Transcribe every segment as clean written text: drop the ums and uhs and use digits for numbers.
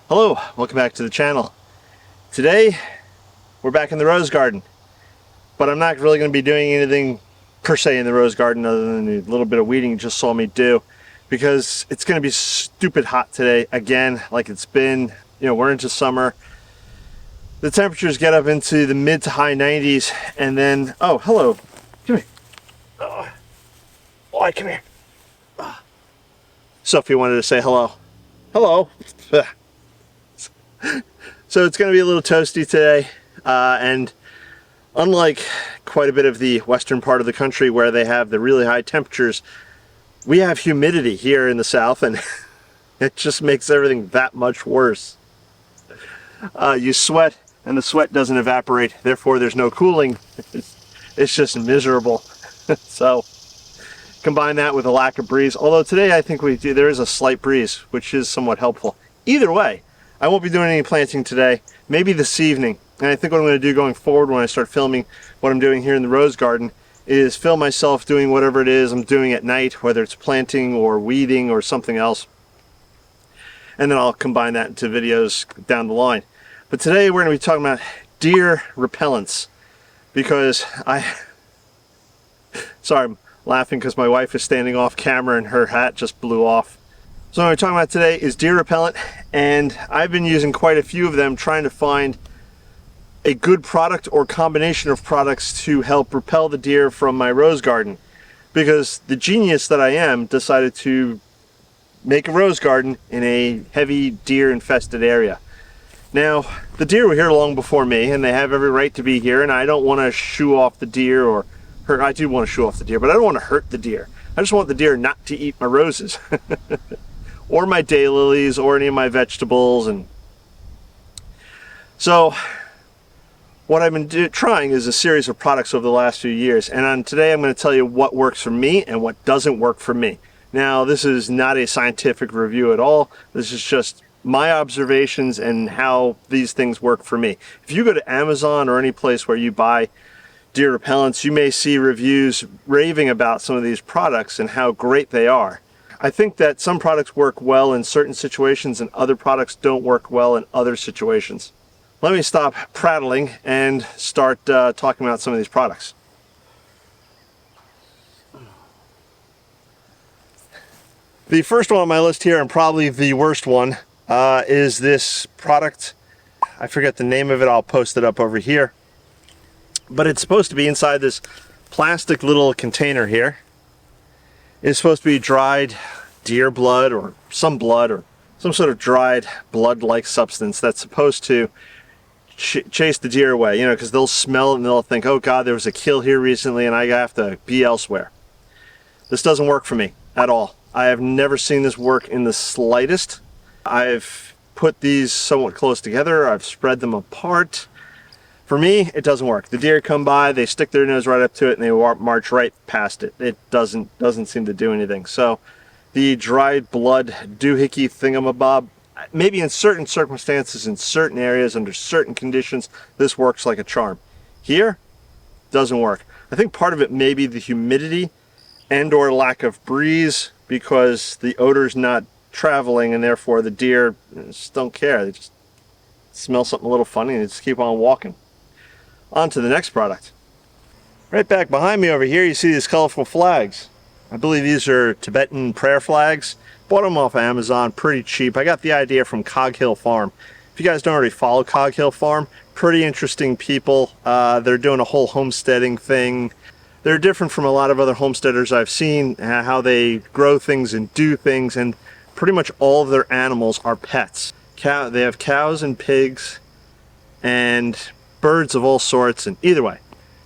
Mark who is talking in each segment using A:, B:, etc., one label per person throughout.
A: Hello, welcome back to the channel. Today we're back in the rose garden, but I'm not really going to be doing anything per se in the rose garden other than a little bit of weeding you just saw me do, because it's going to be stupid hot today again, like it's been. You know, we're into summer. The temperatures get up into the mid to high 90s, and then, oh, hello, come here. Oh, boy, come here. Sophie wanted to say hello. Hello. So it's going to be a little toasty today, and unlike quite a bit of the western part of the country where they have the really high temperatures, we have humidity here in the south, and it just makes everything that much worse. You sweat and the sweat doesn't evaporate, therefore there's no cooling. It's just miserable. So combine that with a lack of breeze, although today I think there is a slight breeze, which is somewhat helpful. Either way, I won't be doing any planting today, maybe this evening. And I think what I'm going to do going forward when I start filming what I'm doing here in the rose garden is film myself doing whatever it is I'm doing at night, whether it's planting or weeding or something else. And then I'll combine that into videos down the line. But today we're going to be talking about deer repellents, because sorry, I'm laughing because my wife is standing off camera and her hat just blew off. So what we're talking about today is deer repellent, and I've been using quite a few of them trying to find a good product or combination of products to help repel the deer from my rose garden, because the genius that I am decided to make a rose garden in a heavy deer infested area. Now, the deer were here long before me, and they have every right to be here, and I don't want to shoo off the deer or hurt. I do want to shoo off the deer, but I don't want to hurt the deer. I just want the deer not to eat my roses. Or my daylilies, or any of my vegetables. And so what I've been trying is a series of products over the last few years, and today I'm going to tell you what works for me and what doesn't work for me. Now, this is not a scientific review at all. This is just my observations and how these things work for me. If you go to Amazon or any place where you buy deer repellents, you may see reviews raving about some of these products and how great they are. I think that some products work well in certain situations and other products don't work well in other situations. Let me stop prattling and start talking about some of these products. The first one on my list here, and probably the worst one, is this product. I forget the name of it, I'll post it up over here. But it's supposed to be inside this plastic little container here. It's supposed to be dried deer blood or some sort of dried blood-like substance that's supposed to chase the deer away, you know, because they'll smell it and they'll think, oh God, there was a kill here recently and I have to be elsewhere. This doesn't work for me at all. I have never seen this work in the slightest. I've put these somewhat close together, I've spread them apart. For me, it doesn't work. The deer come by, they stick their nose right up to it, and they march right past it. It doesn't seem to do anything. So the dried blood doohickey thingamabob, maybe in certain circumstances, in certain areas, under certain conditions, this works like a charm. Here, doesn't work. I think part of it may be the humidity and or lack of breeze, because the odor's not traveling, and therefore the deer just don't care. They just smell something a little funny and they just keep on walking. On to the next product. Right back behind me over here, you see these colorful flags. I believe these are Tibetan prayer flags. Bought them off of Amazon, pretty cheap. I got the idea from Cog Hill Farm. If you guys don't already follow Cog Hill Farm, pretty interesting people. They're doing a whole homesteading thing. They're different from a lot of other homesteaders I've seen, how they grow things and do things, and pretty much all of their animals are pets. They have cows and pigs and birds of all sorts. And either way,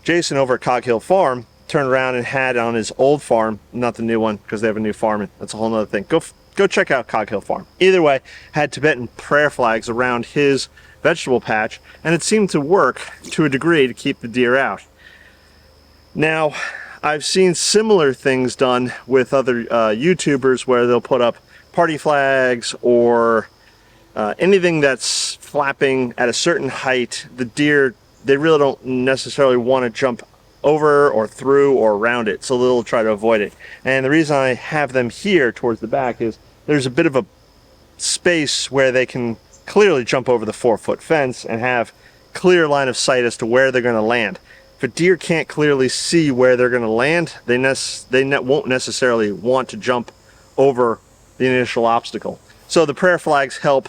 A: Jason over at Cog Hill Farm turned around and had on his old farm, not the new one because they have a new farm, and that's a whole nother thing. Go go check out Cog Hill Farm. Either way, had Tibetan prayer flags around his vegetable patch, and it seemed to work to a degree to keep the deer out. Now, I've seen similar things done with other YouTubers where they'll put up party flags or anything that's flapping at a certain height. The deer, they really don't necessarily want to jump over or through or around it, so they'll try to avoid it. And the reason I have them here towards the back is there's a bit of a space where they can clearly jump over the 4-foot fence and have clear line of sight as to where they're going to land. If a deer can't clearly see where they're going to land, they won't necessarily want to jump over the initial obstacle. So the prayer flags help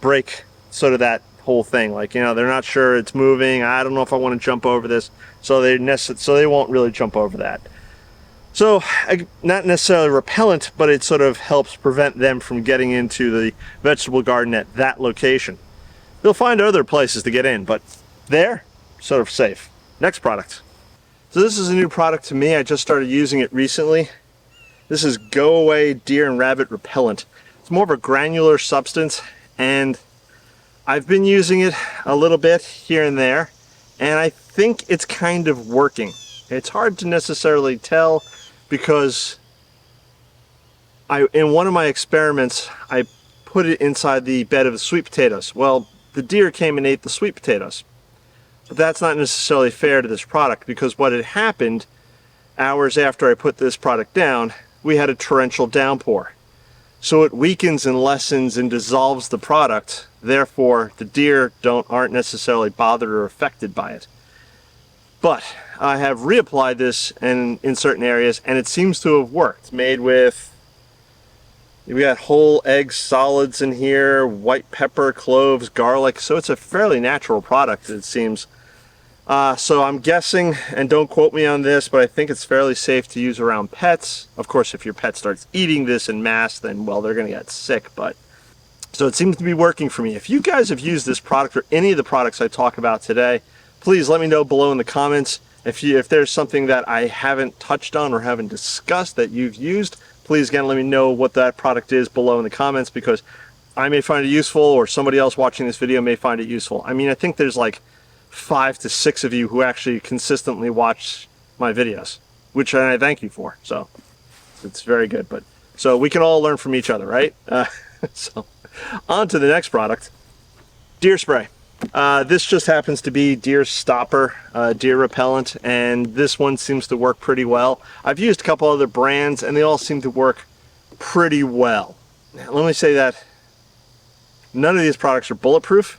A: break sort of that whole thing. Like, you know, they're not sure it's moving. I don't know if I want to jump over this. So they won't really jump over that. So not necessarily repellent, but it sort of helps prevent them from getting into the vegetable garden at that location. They'll find other places to get in, but there, sort of safe. Next product. So this is a new product to me. I just started using it recently. This is Go Away Deer and Rabbit Repellent. It's more of a granular substance, and I've been using it a little bit here and there, and I think it's kind of working. It's hard to necessarily tell because in one of my experiments, I put it inside the bed of the sweet potatoes. Well, the deer came and ate the sweet potatoes. But that's not necessarily fair to this product, because what had happened hours after I put this product down, we had a torrential downpour. So it weakens and lessens and dissolves the product. Therefore, the deer aren't necessarily bothered or affected by it. But I have reapplied this in certain areas, and it seems to have worked. Made with, we got whole egg solids in here, white pepper, cloves, garlic. So it's a fairly natural product, it seems. So I'm guessing, and don't quote me on this, but I think it's fairly safe to use around pets. Of course, if your pet starts eating this en masse, then, well, they're going to get sick. But so it seems to be working for me. If you guys have used this product or any of the products I talk about today, please let me know below in the comments. If there's something that I haven't touched on or haven't discussed that you've used, please again let me know what that product is below in the comments, because I may find it useful, or somebody else watching this video may find it useful. I mean, I think there's like 5 to 6 of you who actually consistently watch my videos, which I thank you for. So it's very good. But so we can all learn from each other, right? So on to the next product, deer spray. This just happens to be Deer Stopper deer repellent, and this one seems to work pretty well. I've used a couple other brands, and they all seem to work pretty well. Now, let me say that none of these products are bulletproof.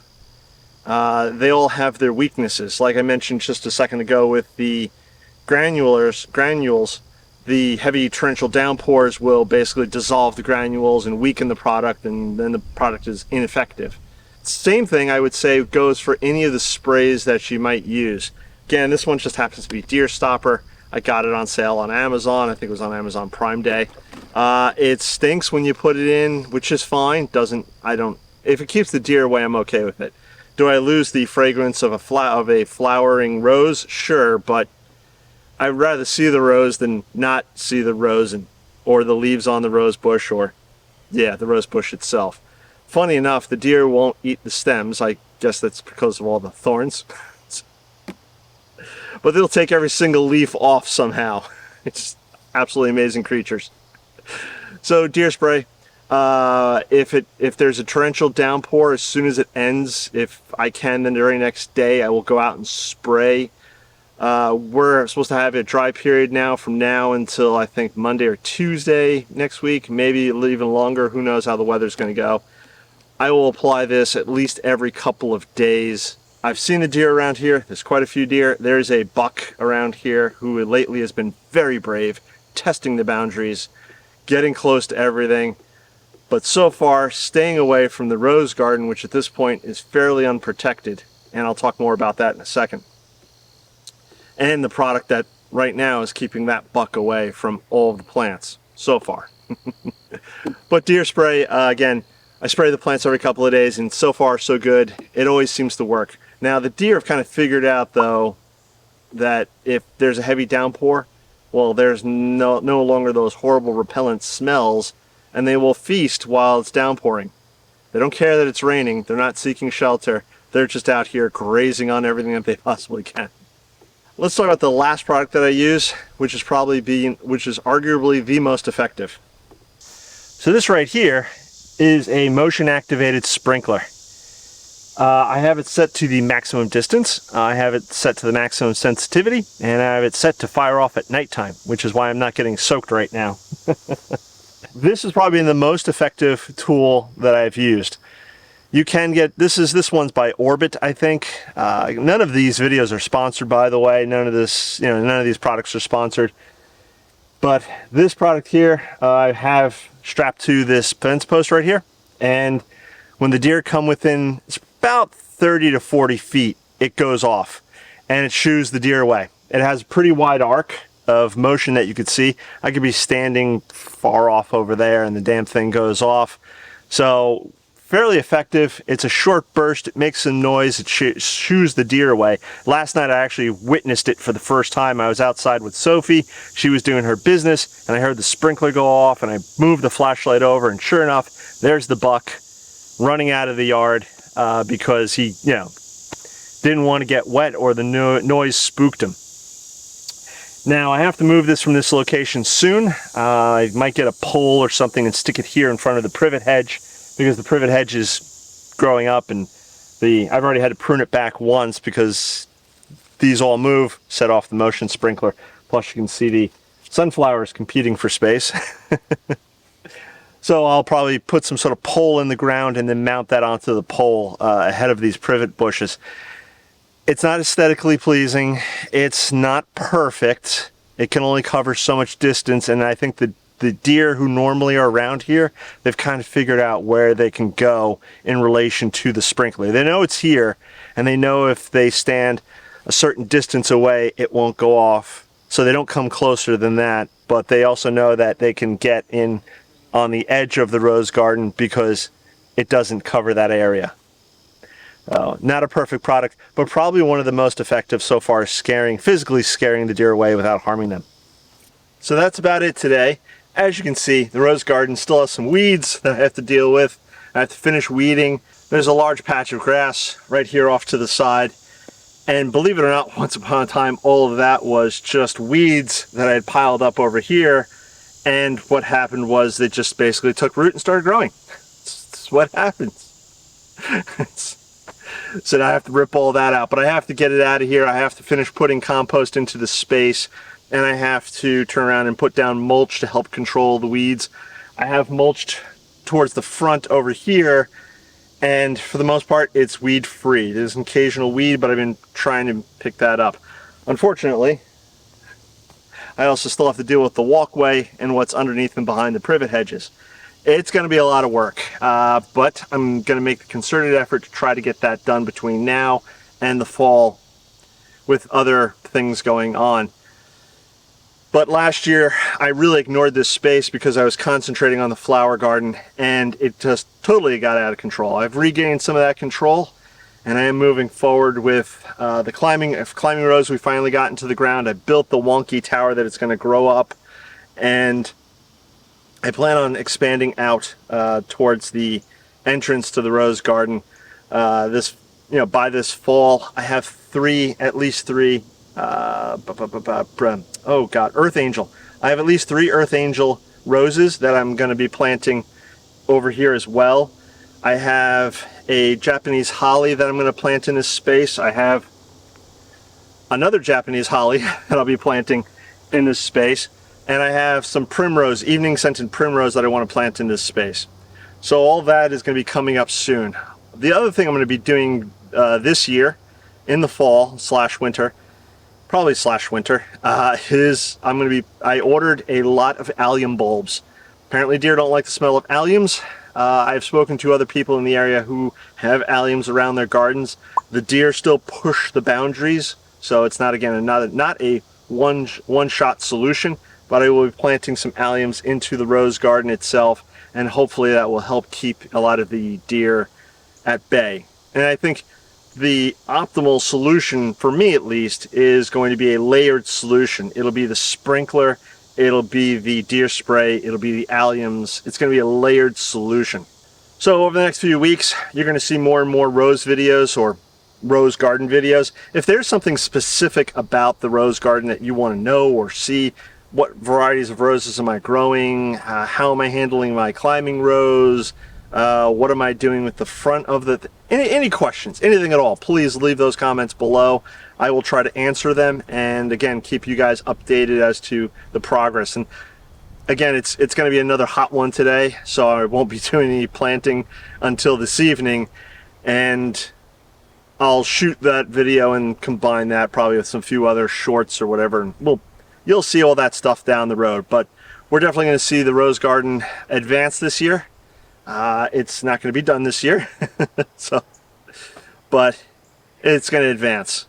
A: They all have their weaknesses. Like I mentioned just a second ago with the granules, the heavy torrential downpours will basically dissolve the granules and weaken the product, and then the product is ineffective. Same thing I would say goes for any of the sprays that you might use. Again, this one just happens to be Deer Stopper. I got it on sale on Amazon. I think it was on Amazon Prime Day. It stinks when you put it in, which is fine. If it keeps the deer away, I'm okay with it. Do I lose the fragrance of a flowering rose? Sure, but I'd rather see the rose than not see the rose or the leaves on the rose bush, or the rose bush itself. Funny enough, the deer won't eat the stems. I guess that's because of all the thorns. But they'll take every single leaf off somehow. It's absolutely amazing creatures. So deer spray. If there's a torrential downpour, as soon as it ends, if I can, then the very next day I will go out and spray. We're supposed to have a dry period now from now until I think Monday or Tuesday next week, maybe even longer. Who knows how the weather's going to go. I will apply this at least every couple of days. I've seen the deer around here. There's quite a few deer. There's a buck around here who lately has been very brave, testing the boundaries, getting close to everything. But so far, staying away from the rose garden, which at this point is fairly unprotected. And I'll talk more about that in a second. And the product that right now is keeping that buck away from all of the plants so far. But deer spray, again, I spray the plants every couple of days, and so far so good. It always seems to work. Now the deer have kind of figured out though that if there's a heavy downpour, well, there's no longer those horrible repellent smells and they will feast while it's downpouring. They don't care that it's raining. They're not seeking shelter. They're just out here grazing on everything that they possibly can. Let's talk about the last product that I use, which is arguably the most effective. So this right here is a motion activated sprinkler. I have it set to the maximum distance, I have it set to the maximum sensitivity, and I have it set to fire off at nighttime, which is why I'm not getting soaked right now. This is probably the most effective tool that I've used. You can get, this one's by Orbit, I think. None of these videos are sponsored, by the way. None of these products are sponsored. But this product here, I have strapped to this fence post right here. And when the deer come within, it's about 30 to 40 feet, it goes off. And it shoos the deer away. It has a pretty wide arc of motion that you could see. I could be standing far off over there and the damn thing goes off. So fairly effective. It's a short burst. It makes some noise. It shoos the deer away. Last night I actually witnessed it for the first time. I was outside with Sophie. She was doing her business and I heard the sprinkler go off and I moved the flashlight over and sure enough, there's the buck running out of the yard because he, didn't want to get wet or the noise spooked him. Now I have to move this from this location soon. I might get a pole or something and stick it here in front of the privet hedge because the privet hedge is growing up and I've already had to prune it back once because these all move, set off the motion sprinkler. Plus you can see the sunflowers competing for space. So I'll probably put some sort of pole in the ground and then mount that onto the pole ahead of these privet bushes. It's not aesthetically pleasing. It's not perfect. It can only cover so much distance, and I think the deer who normally are around here, they've kind of figured out where they can go in relation to the sprinkler. They know it's here, and they know if they stand a certain distance away, it won't go off. So they don't come closer than that, but they also know that they can get in on the edge of the rose garden because it doesn't cover that area. Not a perfect product, but probably one of the most effective so far, physically scaring the deer away without harming them. So that's about it today. As you can see, the rose garden still has some weeds that I have to deal with. I have to finish weeding. There's a large patch of grass right here off to the side. And believe it or not, once upon a time, all of that was just weeds that I had piled up over here. And what happened was they just basically took root and started growing. That's what happens. So now I have to rip all that out, but I have to get it out of here. I have to finish putting compost into the space, and I have to turn around and put down mulch to help control the weeds. I have mulched towards the front over here, and for the most part, it's weed free. There's an occasional weed, but I've been trying to pick that up. Unfortunately, I also still have to deal with the walkway and what's underneath and behind the privet hedges. It's going to be a lot of work, but I'm going to make a concerted effort to try to get that done between now and the fall with other things going on. But last year, I really ignored this space because I was concentrating on the flower garden and it just totally got out of control. I've regained some of that control and I am moving forward with the climbing rows we finally got into the ground. I built the wonky tower that it's going to grow up, and I plan on expanding out towards the entrance to the rose garden. By this fall, I have at least three. Earth Angel. I have at least 3 Earth Angel roses that I'm going to be planting over here as well. I have a Japanese holly that I'm going to plant in this space. I have another Japanese holly that I'll be planting in this space. And I have some primrose, evening scented primrose that I want to plant in this space. So all that is going to be coming up soon. The other thing I'm going to be doing this year in the fall / winter, probably / winter, is I ordered a lot of allium bulbs. Apparently deer don't like the smell of alliums. I've spoken to other people in the area who have alliums around their gardens. The deer still push the boundaries, so it's not a one-shot solution, but I will be planting some alliums into the rose garden itself, and hopefully that will help keep a lot of the deer at bay. And I think the optimal solution, for me at least, is going to be a layered solution. It'll be the sprinkler, it'll be the deer spray, it'll be the alliums. It's going to be a layered solution. So over the next few weeks, you're going to see more and more rose videos or rose garden videos. If there's something specific about the rose garden that you want to know or see, what varieties of roses am I growing? How am I handling my climbing rose? What am I doing with the front of the... Any questions, anything at all, please leave those comments below. I will try to answer them and again, keep you guys updated as to the progress. And again, it's going to be another hot one today, so I won't be doing any planting until this evening. And I'll shoot that video and combine that probably with some few other shorts or whatever. And you'll see all that stuff down the road. But we're definitely going to see the rose garden advance this year. It's not going to be done this year, but it's going to advance.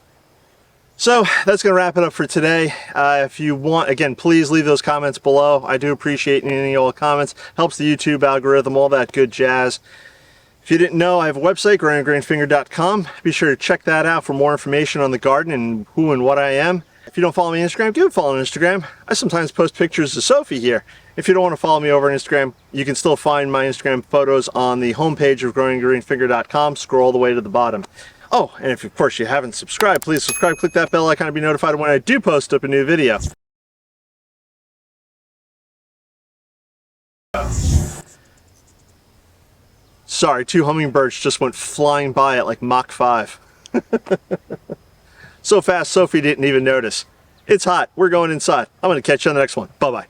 A: So that's going to wrap it up for today. If you want, again, please leave those comments below. I do appreciate any old comments. Helps the YouTube algorithm, all that good jazz. If you didn't know, I have a website, growinggreenfinger.com. Be sure to check that out for more information on the garden and who and what I am. If you don't follow me on Instagram, do follow me on Instagram. I sometimes post pictures of Sophie here. If you don't want to follow me over on Instagram, you can still find my Instagram photos on the homepage of growinggreenfinger.com. Scroll all the way to the bottom. Oh, and if of course you haven't subscribed, please subscribe, click that bell icon to be notified when I do post up a new video. Sorry, 2 hummingbirds just went flying by at like Mach 5. So fast, Sophie didn't even notice. It's hot. We're going inside. I'm going to catch you on the next one. Bye-bye.